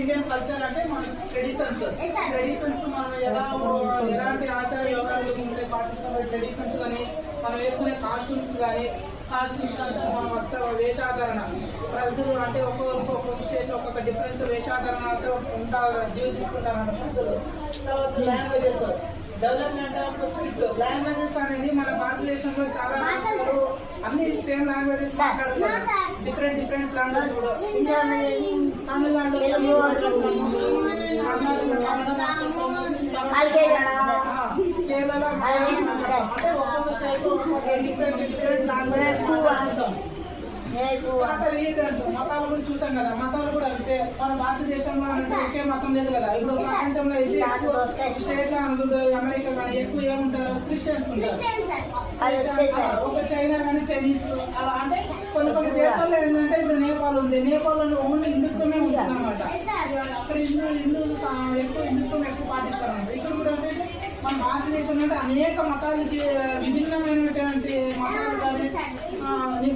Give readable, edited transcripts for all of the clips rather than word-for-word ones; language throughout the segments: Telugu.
ఇండియన్ కల్చర్ అంటే మన ట్రెడిషన్స్ మనం ఎలాంటి ఆచార వ్యవహారాలు ఉంటాయి పాటిస్తున్న ట్రెడిషన్స్ కానీ మనం వేసుకునే కాస్ట్యూమ్స్ అంతా మన వస్త్ర వేషాధారణ ప్రజలు అంటే ఒక్కొక్క స్టేట్ ఒక్కొక్క డిఫరెన్స్ వేషాధారణతో ఉంటారు జీవిస్తుంటారు అన్న ప్రజలు. తర్వాత languages development of script languages అనేది మన భారతదేశంలో చాలా రాష్ట్రాలు అన్ని సేమ్ లాంగ్వేజెస్ మాట్లాడుతున్నారు. డిఫరెంట్ లాంగ్వేజ్ కూడా తమిళనాడు కేరళ అంటే ఒక్కొక్క స్టేట్ డిఫరెంట్ లాంగ్వేజెస్ మాట్లాడుతాం. రిలీజన్స్ మతాలు కూడా చూసాం కదా, మతాలు కూడా అంతే. మన భారతదేశంలో ఒకే మతం లేదు కదా. ఇప్పుడు ప్రపంచంలో స్టేట్ లో అనుకుంటే అమెరికా కానీ ఎక్కువ ఏముంటారు క్రిస్టియన్స్ ఉంటారు. ఒక చైనా కానీ చైనీస్ అలా అంటే కొన్ని దేశాల్లో ఏంటంటే ఇప్పుడు నేపాల్ ఉంది. నేపాల్లో ఓన్లీ హిందుత్వమే ఉంటుంది అనమాట. అక్కడ హిందువులు ఎక్కువ హిందుత్వం ఎక్కువ పాటిస్తారు అనమాట. ఇక్కడ కూడా అంటే మన భారతదేశంలో అంటే అనేక మతాలకి విభిన్నమైనటువంటి మతాలు కానీ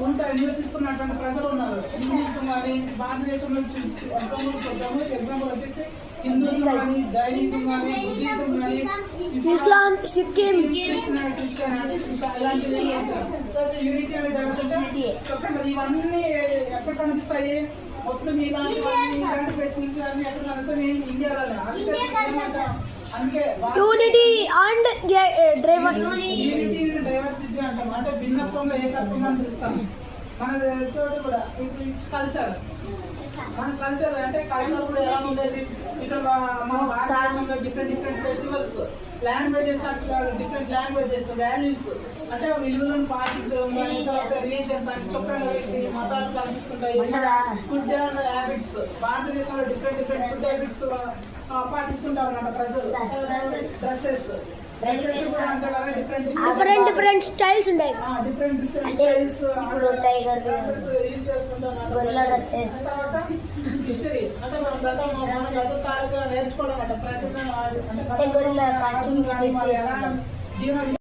ఉంటాయి, నివసిస్తున్నటువంటి ప్రజలు ఉన్నారు. హిందూయిజం కానీ భారతదేశంలో ఎగ్జాంపుల్ వచ్చేసి హిందూయిజం కానీ జైనిజం కానీ బుద్ధిజం కానీ ఇస్లాం సిక్కిం క్రిస్టియన్ ఇలాంటివి యూనిటీ అనే డైవర్సిటీ చెప్పండి. ఇవన్నీ ఎక్కడ కనిపిస్తాయి మొత్తం ఇలాంటి ఫెసిలిటీస్ అన్ని ఎక్కడ కనిపిస్తాయి ఇండియాలోనే. అందుకే యూనిటీ అండ్ యూనిటీ డైవర్సిటీ అంటాం. అంటే భిన్నత్వంలో ఏకత్వం అని పిలుస్తాం. మన చోటు కూడా ఇప్పుడు కల్చర్ మన కల్చర్ అంటే కల్చర్ కూడా ఎలా ఉండేది. ఇక్కడ మన భారతదేశంలో డిఫరెంట్ ఫెస్టివల్స్ లాంగ్వేజెస్ అట్లా డిఫరెంట్ లాంగ్వేజెస్ వాల్యూస్ అంటే విలువలను పాటించడం కానీ తర్వాత రిలీజియన్స్ అంటే చెప్పండి మతాలు కనిపిస్తుంటాయి. ఫుడ్ అండ్ హ్యాబిట్స్ భారతదేశంలో డిఫరెంట్ ఫుడ్ హ్యాబిట్స్ పాటిస్తుంటారు అన్నమాట ప్రజలు. డ్రెస్సెస్ కూడా అంటే కదా డిఫరెంట్ స్టైల్స్ ఉంటాయి. డిఫరెంట్ స్టైల్స్ ఇప్పుడు టైగర్ డ్రెస్సెస్ యూజ్ చేస్తుంటారు. తర్వాత హిస్టరీ అంటే మన గత తారీఖు నేర్చుకోవడం అంటే ప్రజెంట్ గొరిల్లా జీవన